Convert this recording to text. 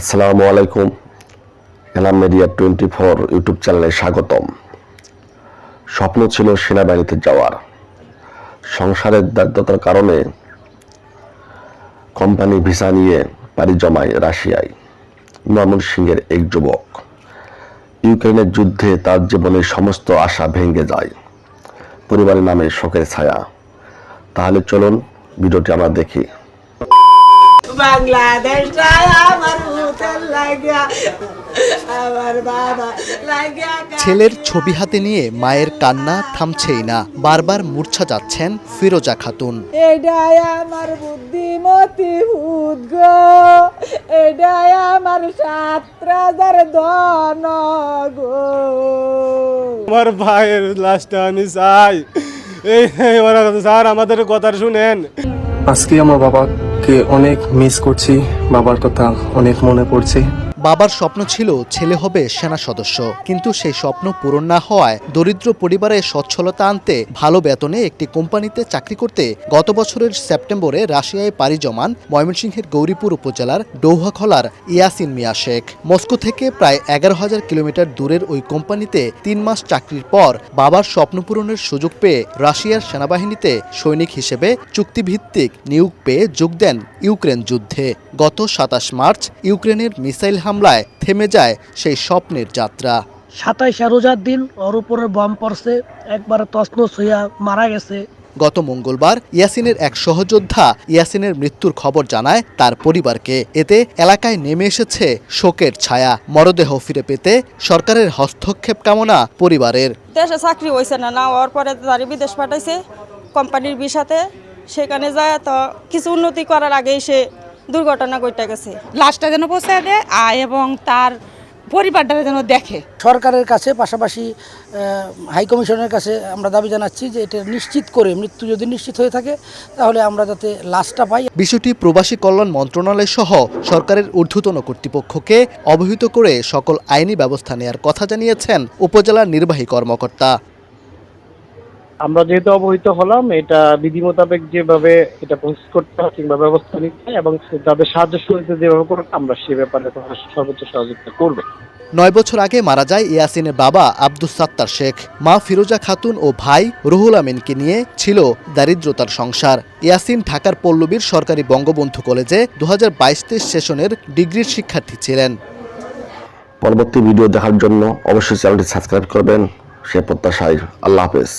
আসসালামু আলাইকুম। এলাম মিডিয়া 24 ইউটিউব চ্যানেলে স্বাগতম। স্বপ্ন ছিল সেনাবাহিনীতে যাওয়ার। সংসারের দারিদ্রতার কারণে কোম্পানি ভিসা নিয়ে পাড়ি জমায় রাশিয়ায়। ময়মনসিংহের এক যুবক। ইউক্রেনের যুদ্ধে তার জীবনের সমস্ত আশা ভেঙে যায়। পরিবারের নামে শোকের ছায়া। তাহলে চলুন ভিডিওটি আমরা দেখি। ছেলের ছবি হাতে নিয়ে মায়ের কান্না থামছেই না। বারবার মূর্ছা যাচ্ছেন ফিরোজা খাতুন। এটাই আমার বুদ্ধিমতী হুদ গো, এটাই আমার ৭,০০০ ধন গো। আমার ভাইয়ের লাশটা আমি চাই। এই স্যার আমাদের কথা শুনেন। আজকে আমার বাবাকে অনেক মিস করছি, বাবার কথা অনেক মনে পড়ছে। বাবার স্বপ্ন ছিল ছেলে হবে সেনা সদস্য, কিন্তু সেই স্বপ্ন পূরণ না হওয়ায় দরিদ্র পরিবারে সচ্ছলতা আনতে ভালো বেতনে একটি কোম্পানিতে চাকরি করতে গত বছরের সেপ্টেম্বরে রাশিয়ায় পাড়ি জমান ময়মনসিংহের গৌরীপুর উপজেলার ডৌহাখলার ইয়াসিন মিয়া শেখ। মস্কো থেকে প্রায় ১১,০০০ কিলোমিটার দূরের ওই কোম্পানিতে ৩ মাস চাকরির পর বাবার স্বপ্ন পূরণের সুযোগ পেয়ে রাশিয়ার সেনাবাহিনীতে সৈনিক হিসেবে চুক্তিভিত্তিক নিয়োগ পেয়ে যোগ দেন ইউক্রেন যুদ্ধে। গত ২৭ মার্চ ইউক্রেনের মিসাইল হামলায় থেমে যায় সেই স্বপ্নের যাত্রা। ২৭ রোজার দিন ওর উপরে বম পড়ছে, একবারে তছনছ হইয়া মারা গেছে। গত মঙ্গলবার ইয়াসিনের এক সহযোদ্ধা ইয়াসিনের মৃত্যুর খবর জানায় তার পরিবারকে। এতে এলাকায় নেমে এসেছে শোকের ছায়া। মরদেহ ফিরে পেতে সরকারের হস্তক্ষেপ কামনা পরিবারের। দেশে চাকরি হয়েছে না, না হওয়ার পরে তারা বিদেশ পাঠাইছে কোম্পানির ভিসাতে। সেখানে যায় তো কিছু উন্নতি করার আগেই সে দুর্ঘটনা ঘটে গেছে। লাশটা যেন পৌঁছে দেয় এবং তার পরিবারটা যেন দেখে। সরকারের কাছে পাশাপাশি হাই কমিশনের কাছে আমরা দাবি জানাচ্ছি যে এটা নিশ্চিত করে, মৃত্যু যদি নিশ্চিত হয়ে থাকে তাহলে আমরা যাতে লাশটা পাই। বিষয়টি প্রবাসী কল্যাণ মন্ত্রণালয় সহ সরকারের ঊর্ধ্বতন কর্তৃপক্ষকে অবহিত করে সকল আইনি ব্যবস্থা নেওয়ার কথা জানিয়েছেন উপজেলার নির্বাহী কর্মকর্তা। আমরা যেহেতু অবহিত হলাম, এটা বিধি মোতাবেক যেভাবে এটা প্রসেস করতে হয় কিংবা ব্যবস্থা নিতে হয় এবং তাদের সাহায্য সহযোগিতা যেভাবে করবে আমরা সে ব্যাপারে সর্বোচ্চ সহযোগিতা করব। ৯ বছর আগে মারা যায় ইয়াসিনের বাবা আব্দুস সাত্তার শেখ। মা ফিরোজা খাতুন ও ভাই রুহুল আমিনকে নিয়ে ছিল দারিদ্রতার সংসার। ইয়াসিন ঢাকার পল্লবীর সরকারি বঙ্গবন্ধু কলেজে ২০২২-২৩ সেশনের ডিগ্রির শিক্ষার্থী ছিলেন। পরবর্তী ভিডিও দেখার জন্য অবশ্যই চ্যানেলটি সাবস্ক্রাইব করবেন। সে প্রত্যাশায় আল্লাহ হাফেজ।